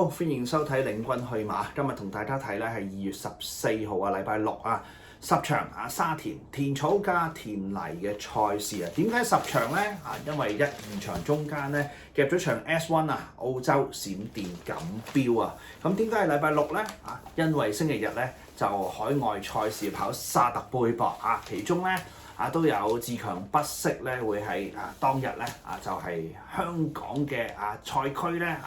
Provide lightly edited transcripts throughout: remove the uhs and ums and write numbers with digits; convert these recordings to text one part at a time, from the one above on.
好，歡迎收睇領軍去馬。今日同大家睇咧係2月14號啊，禮拜六啊，10場啊沙田田草加田泥嘅賽事啊。點解10場咧？因為1、2場中間咧夾咗場 S1 啊，澳洲閃電錦標啊。咁點解係禮拜六咧？因為星期日咧就海外賽事跑沙特杯噃啊，其中咧都有自強不息咧，會喺當日咧就係香港嘅賽區咧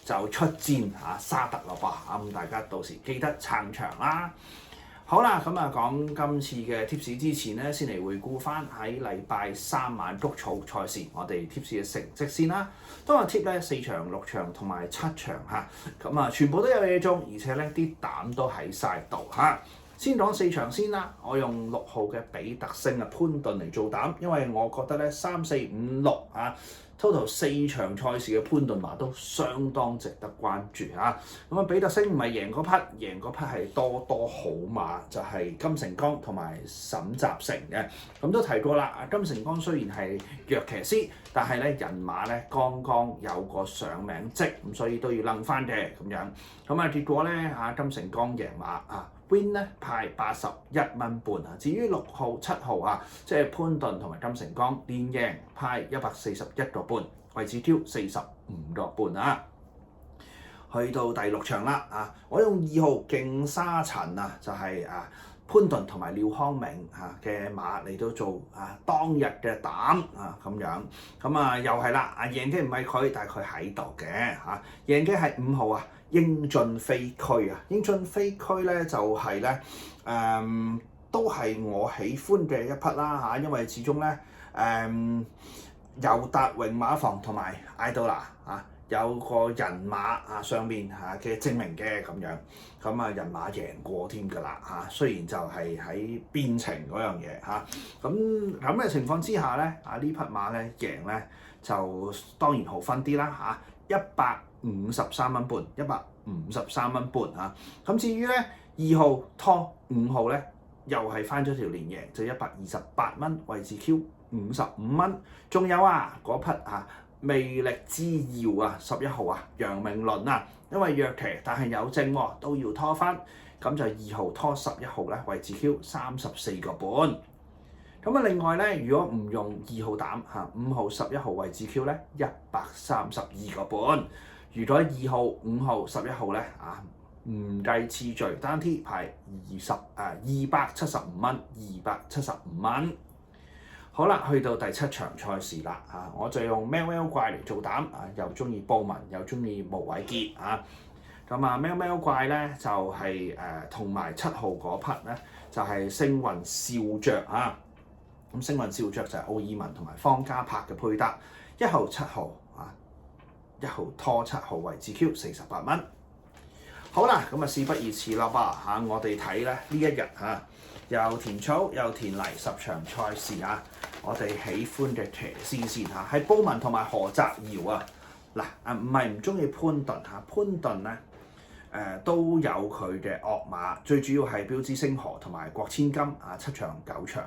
就出戰沙特咯噃，咁大家到時記得撐場啦。好啦，咁講今次嘅 tips 之前咧，先嚟回顧翻喺禮拜3晚谷草賽事，我哋 tips 嘅成績先啦。當日 tip 咧4場、6場同埋7場咁全部都有嘢中，而且咧啲膽都喺晒度先講4場先啦，我用6號嘅比特星潘頓嚟做膽，因為我覺得咧3、4、5、6total 4場賽事嘅潘頓馬都相當值得關注咁比特星唔係贏嗰匹，贏嗰匹係多好馬，就係金城江同埋沈集成嘅。咁都提過啦，金城江雖然係弱騎師，但係咧人馬咧剛剛有個上名績，咁所以都要掕翻嘅咁樣。咁結果咧金城江贏馬win 咧派81蚊半至於6號、7號即係潘頓同埋金城江連贏派141個半，位置 Q 45個半去到第6場啦我用2號勁沙塵就係潘頓同埋廖康明嘅馬嚟到做當日嘅膽咁樣，咁又係啦贏嘅唔係佢，但係佢喺度嘅贏嘅係5號英俊飛區英俊飛區咧就係咧都係我喜歡嘅一匹啦因為始終咧尤達榮馬房同埋艾杜拿有個人馬上面嘅證明嘅咁樣，咁人馬贏過添㗎啦雖然就係喺邊程嗰樣嘢咁嘅情況之下咧呢匹馬咧贏咧就當然好分啲啦153蚊半，153蚊半咁至於咧2號拖5號咧又係翻咗條連贏，就128蚊，位置 Q 55蚊。仲有嗰匹魅力之耀11號楊明倫因為弱騎但係有證都要拖翻，咁就2號拖11號咧，位置 Q 34個半。咁另外咧，如果唔用2號膽5號11號位置 Q 咧132個半。如果2號、5號、11號咧唔計次序，單 T 排275蚊，275蚊。好啦，去到第7場賽事啦我就用喵喵怪嚟做膽又中意布文，又中意毛偉傑咁喵喵怪咧就係同埋7號嗰匹咧就係星雲笑着咁星雲笑着就係奧爾文同埋方嘉柏嘅配搭，1號7號1號拖7號位置 Q 48蚊。好啦，咁事不宜遲啦噃我哋睇咧呢一日又田草又田泥10場賽事我哋喜歡嘅騎師先係布文同埋何澤堯唔係唔中意潘頓潘頓咧都有佢嘅惡馬，最主要係標誌星河同埋郭千金7場9場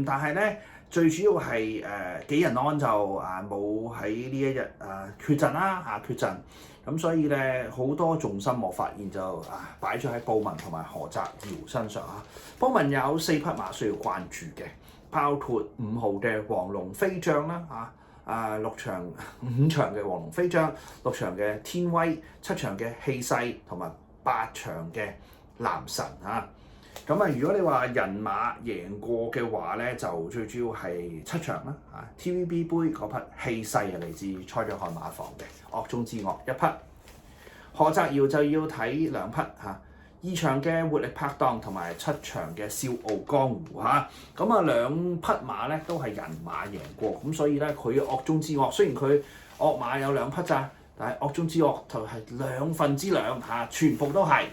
但係咧最主要係紀仁安就冇喺呢一日缺陣缺陣，咁所以咧好多重心我發現就擺咗喺布文同埋何澤堯身上布文有4匹馬需要關注嘅，包括5號嘅黃龍飛將啦5場嘅黃龍飛將，6場嘅天威，7場嘅氣勢同埋8場嘅男神咁如果你話人馬贏過嘅話咧，就最主要係7場啦TVB 杯嗰匹氣勢係嚟自蔡約翰馬房嘅惡中之惡一匹，何澤堯就要睇2匹2場嘅活力拍檔同埋7場嘅笑傲江湖咁2匹馬咧都係人馬贏過，咁所以咧佢惡中之惡，雖然佢惡馬有2匹咋，但係惡中之惡就係2/2全部都係。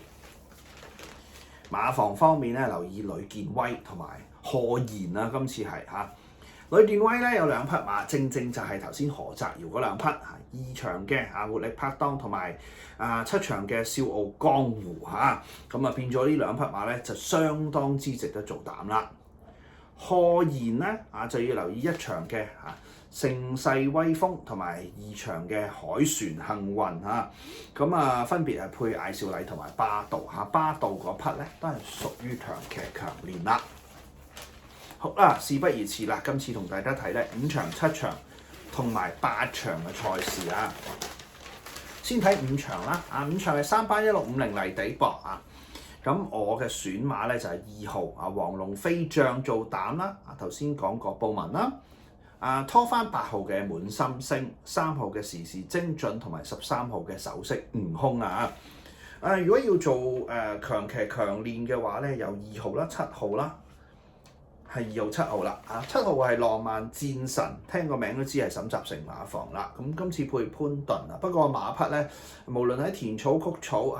馬房方面咧，留意呂健威同埋賀賢今次係呂健威咧有2匹馬，正就係頭先何澤堯嗰2匹2場嘅活力拍檔同埋7場嘅笑傲江湖咁變咗呢2匹馬咧就相當之值得做膽啦。賀賢咧就要留意一場嘅盛世威風同埋2場嘅海船幸運咁分別係配艾少禮同埋巴道巴道嗰匹咧都係屬於長騎強練啦。好啦，事不宜遲啦，今次同大家睇咧5場、7場同埋8場嘅賽事先睇5場啦，5場係3班1650泥地博咁我嘅選馬咧就係2號黃龍飛將做膽啦，頭先講過布文啦。拖翻8號嘅滿心星、3號嘅時時精準同埋13號嘅首飾悟空如果要做強騎強練嘅話咧，有2號啦、7號啦，係2號、7號啦7號係浪漫戰神，聽個名都知係沈集成馬房啦。咁今次配潘頓不過馬匹咧，無論喺田草曲草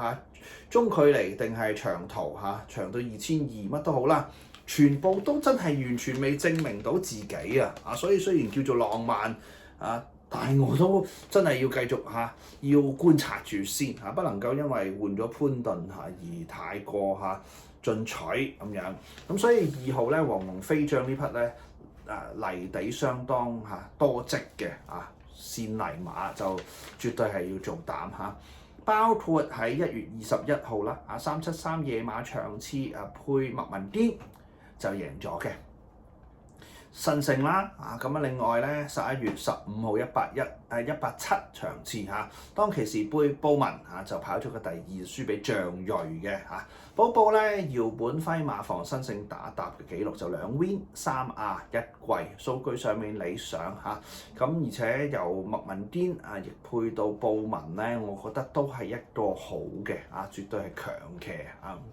中距離定係長途長到2200乜都好啦。全部都真係完全未證明到自己所以雖然叫做浪漫但係我都真係要繼續要觀察住先不能夠因為換咗潘頓而太過進取咁樣。咁所以2號咧黃龍飛將呢匹咧泥地相當多積嘅線泥馬就絕對係要做膽包括喺1月21號啦373夜馬場次配麥文堅就贏咗嘅新勝啦另外咧11月15號187場次當其時背布文就跑咗個第2，輸俾象銳嘅寶咧姚本輝馬房新勝打搭嘅紀錄就2 win 3亞1季，數據上面理想咁而且由麥文堅亦配到布文咧，我覺得都係一個好嘅絕對係強騎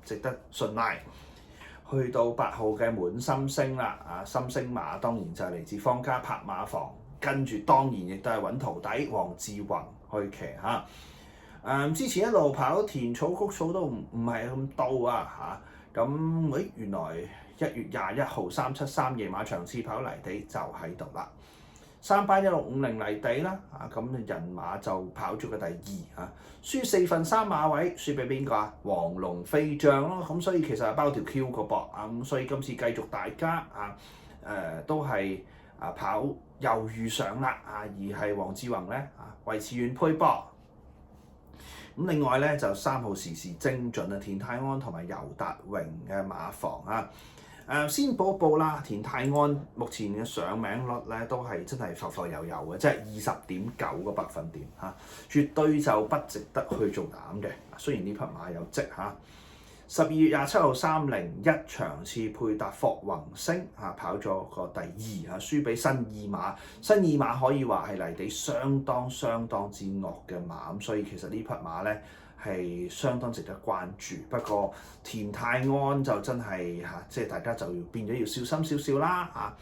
值得信賴。去到8號嘅滿心星啦，心星馬當然就係嚟自方家柏馬房，跟住當然亦都係揾徒弟黃志宏去騎之前一路跑田草谷草都唔係咁到咁原來1月21號373夜馬場次跑泥地就喺度啦。3班1650泥地啦咁人馬就跑咗個第2輸4分3馬位，輸俾邊個黃龍飛將咯。咁所以其實係包條 Q 個噃咁所以今次繼續大家都係跑又遇上啦而係黃志宏咧維持原配波。咁另外咧就3號時時精準田泰安同埋尤達榮嘅馬房先報啦，田泰安目前嘅上名率咧都係真係浮浮游游嘅，即係20.9個百分點絕對就不值得去做膽嘅。雖然呢匹馬有積12月27號301場次配搭霍宏星跑咗個第2輸俾新意馬，新意馬可以話係泥地相當之惡嘅馬，咁所以其實呢匹馬咧係相當值得關注。不過田泰安就真係即係大家就要變咗要小心少少啦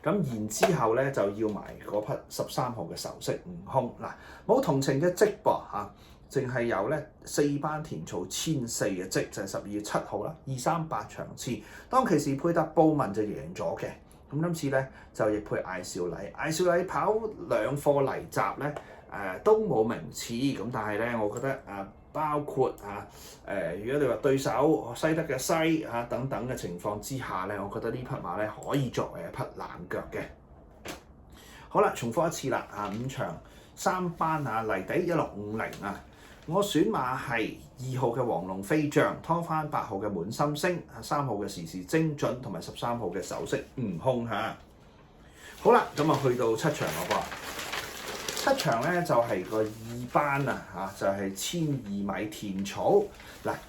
咁然之後咧就要埋嗰匹13號嘅仇色悟空冇同情嘅積噃淨係有咧4班田草1400嘅積，就係12月7號啦238場次，當其時配搭布文就贏咗嘅。咁今次咧就亦配艾少禮，艾少禮跑2課泥閘咧都冇名次，咁但係咧我覺得包括如果你話對手西德嘅西等等嘅情況之下咧，我覺得呢匹馬咧可以作為一匹冷腳嘅。好啦，重複一次啦5場3班泥地1650我選馬係2號嘅黃龍飛將，拖翻8號嘅滿心星，3號嘅時時精準同埋13號嘅首飾悟空好啦，咁去到7場咯噃，7場咧就係個2班就係1200米田草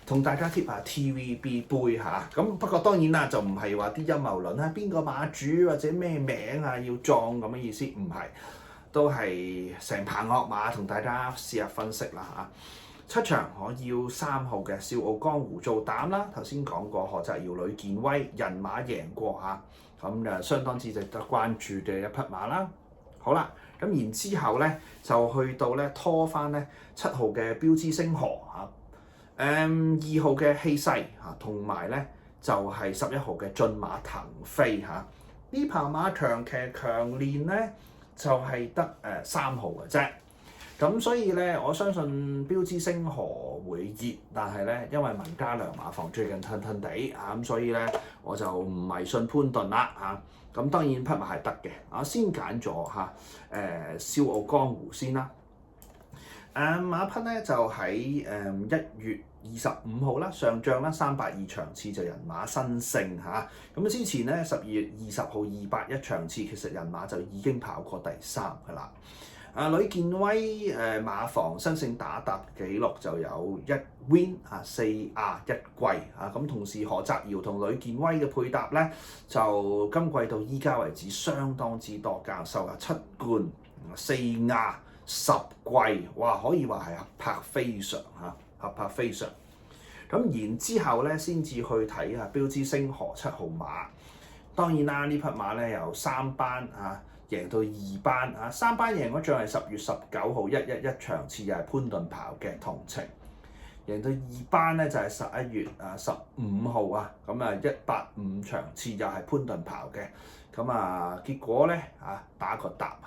同大家貼下 TVB 杯咁不過當然啦，就唔係話啲陰謀論邊個馬主或者咩名要撞咁嘅意思，唔係。都係成棚惡馬同大家試下分析啦7場我要3號嘅笑傲江湖做膽啦，頭先講過何澤堯呂健威人馬贏過咁就相當之值得關注嘅一匹馬啦。好啦，咁然之後咧就去到咧拖翻咧7號嘅標誌星河2號嘅氣勢同埋咧就係11號嘅駿馬騰飛呢棚馬長騎強練咧就係得3號嘅啫。咁所以咧，我相信標致星河會熱，但係咧，因為文家良馬房最近褪褪地啊，咁所以咧我就唔迷信潘頓啦嚇。咁當然匹馬係得嘅，我先揀咗笑傲江湖先啦。馬匹咧就喺1月25號啦，上仗啦382場次就人馬新勝嚇。咁之前咧12月20號281場次，其實人馬就已經跑過第3㗎啦。呂健威馬房新勝打搭紀錄就有1 win 4亞1季咁同時何澤堯同呂健威嘅配搭咧，就今季到依家為止相當之多，教授7冠4亞10季，哇！可以話係合拍非常合拍非常。咁然之後咧，先至去睇標致星河7號馬。當然啦，呢匹馬咧由3班贏到2班3班贏嗰仗係10月19號111場次，又係潘頓跑嘅同程。贏到2班咧就係11月15號咁185場次又係潘頓跑嘅。咁結果咧打個答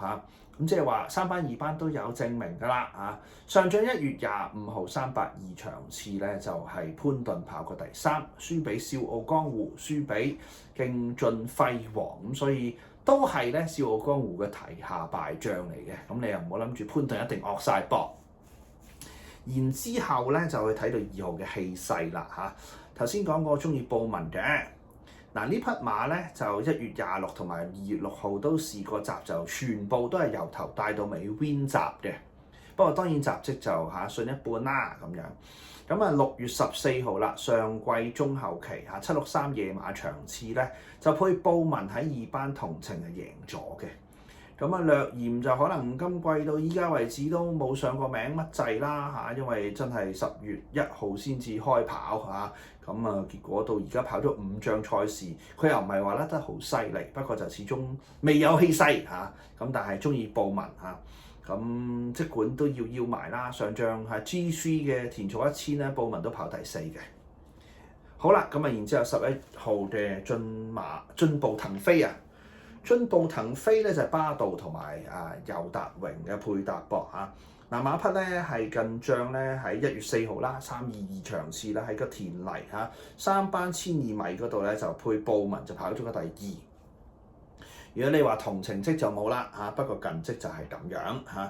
咁即係話3班2班都有證明㗎啦上仗1月25號382場次咧就係潘頓跑過第3，輸俾笑傲江湖，輸俾競進輝煌，咁所以都係咧笑傲江湖嘅提下敗將嚟嘅。咁你又唔好諗住潘頓一定惡晒搏。然之後咧就去睇到2號嘅氣勢啦頭先講過中意報文嘅。呢匹馬咧就1月26同埋2月6號都試過集，就全部都係由頭帶到尾 win 集嘅。不過當然集績就信一半啦咁樣。咁6月14號啦，上季中後期763夜馬場次咧，就配報文喺2班同程係贏咗嘅。略嫌就可能今季到依家為止都冇上過名乜滯啦因為真係10月1號先至開跑結果到而家跑咗5仗賽事，佢又唔係話甩得好犀利，不過就始終未有氣勢但係中意報文咁即管都要埋啦。上仗G3 嘅田草1000咧，報文都跑第4嘅。好啦，然之後11號嘅進步騰飛進步騰飛咧就係巴道同埋尤達榮嘅配搭噃馬匹咧係近仗咧喺1月4號啦322場次啦，喺個田泥3班1200米嗰度咧就配報文就跑咗個第2。如果你話同程績就冇啦不過近績就係咁樣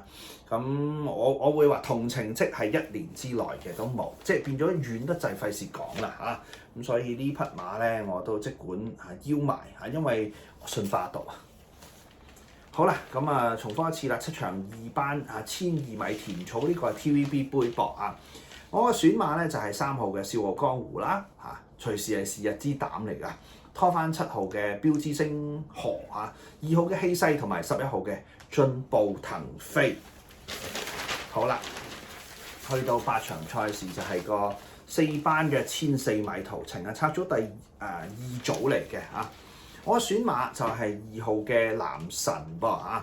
咁我會話同程績係1年之內嘅都冇，即係變咗遠得滯，費事講啦咁所以呢匹馬咧我都即管邀埋因為我信花道好啦，重複一次啦，7場2班1200米田草呢個係 TVB 杯博我嘅選馬咧就係3號嘅笑傲江湖啦隨時係是日之膽嚟㗎，拖翻7號嘅標致星河2號嘅氣勢同埋11號嘅進步騰飛。好啦，去到8場賽事就係個4班嘅1400米途程拆咗第2組嚟嘅我選馬就係2號嘅男神噃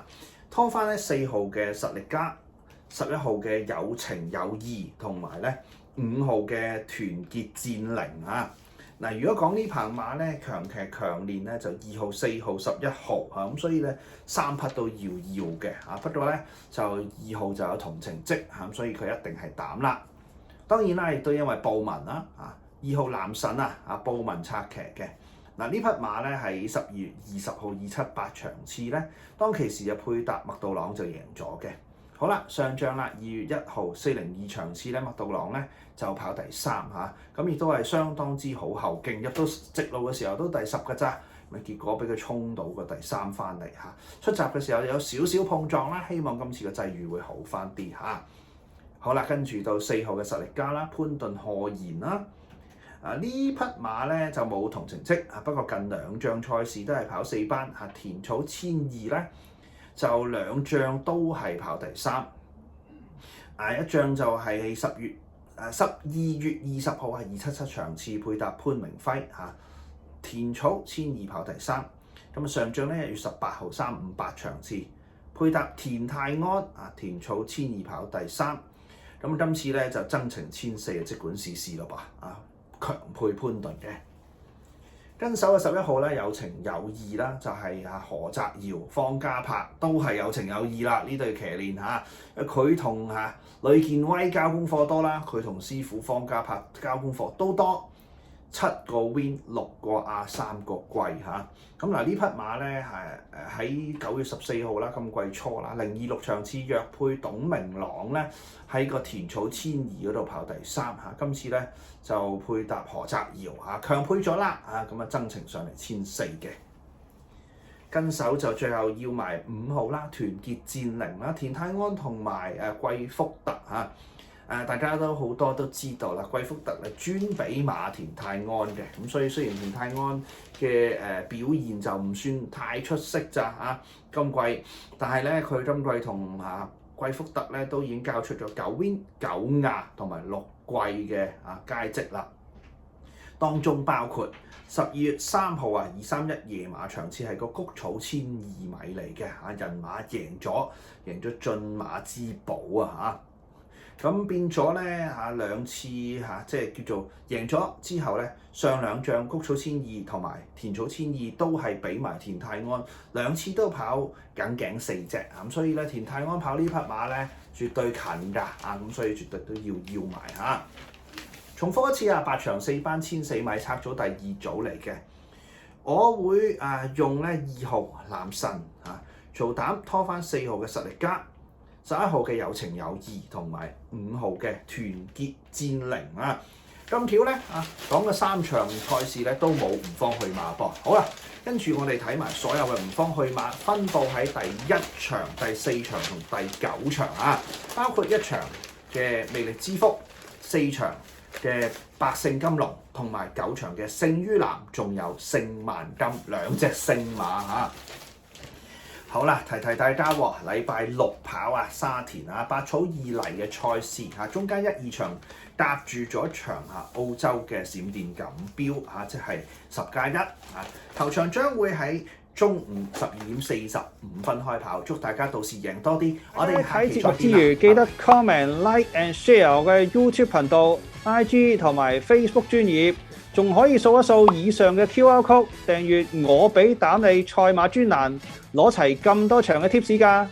拖翻咧4號嘅實力加，11號嘅有情有義，同埋咧5號嘅團結戰靈如果講呢棚馬咧強騎強練咧就2號、4號、11號咁所以咧3匹都要嘅不過咧就2號就有同程績咁所以佢一定係膽啦。當然啦，亦都因為報文啦2號男神報文策騎嘅。呢匹馬咧喺12月20號278場次咧，當其時就配搭麥道朗就贏咗嘅。好啦，上仗啦2月1號402場次咧，麥道朗咧就跑第3咁亦都係相當之好後勁，入到直路嘅時候都第10㗎咋，結果俾佢衝到個第3翻嚟出閘嘅時候有少少碰撞啦，希望今次嘅際遇會好翻啲好啦，跟住到4號嘅實力加啦，潘頓賀賢啦。呢匹馬咧就冇同程績不過近2仗賽事都係跑4班田草1200咧就2仗都係跑第3。一仗就係12月20號係277場次配搭潘明輝田草1200跑第3。上仗咧1月18號358場次配搭田泰安田草1200跑第3。今次咧就增程1400即管試試咯噃強配潘頓嘅。跟手嘅11號咧有情有義啦，就係何澤堯、方嘉柏都係有情有義啦。呢對騎練嚇，佢同呂健威交功課多啦，佢同師傅方嘉柏交功課都多。7個 win 6個亞3個季嚇，咁嗱呢匹馬咧係喺9月14號啦，今季初啦，026場次約配董明朗咧喺個田草1002嗰度跑第3嚇，今次咧就配搭何澤堯嚇，強配咗啦嚇，咁增程上嚟1400嘅。跟手就最後要埋5號啦，團結戰靈啦，田泰安同埋貴福特嚇。大家都好多都知道啦，貴福特係專比馬田泰安嘅，咁所以雖然田泰安嘅表現就唔算太出色咋嚇今季，但係咧佢今季同貴福特咧都已經交出咗9 win 9亞同埋6季嘅佳績啦。當中包括12月3號231夜馬場次係個谷草1200米嚟嘅人馬贏咗駿馬之寶咁變咗咧兩次即係叫做贏咗之後咧，上兩仗谷草1200同埋田草1200都係俾埋田泰安，兩次都跑緊頸4隻咁，所以咧田泰安跑呢匹馬咧絕對近㗎咁所以絕對都要埋重複一次8場4班1400米拆咗第2組嚟嘅，我會用咧2號男神做膽拖翻4號嘅實力加。11號嘅有情有義同埋5號嘅團結戰靈咁巧咧講嘅3場賽事咧都冇唔方去馬噃。好啦，跟住我哋睇埋所有嘅唔方去馬分佈喺第1場、第4場同第9場包括1場嘅魅力之福、4場嘅百勝金龍同埋9場嘅勝於藍，仲有勝萬金2隻勝馬好啦，提大家喎，禮拜6跑沙田百草以嚟嘅賽事中間1、2場搭住咗一場澳洲嘅閃電錦標即係10+1頭場將會喺中午12:45開跑，祝大家到時贏多啲。我哋睇節目之餘，記得 comment、like and share 我嘅 YouTube 頻道、IG 同埋 Facebook 專頁，仲可以掃一掃以上嘅 QR code，訂閱我俾膽你賽馬專欄，攞齊咁多場嘅貼士㗎。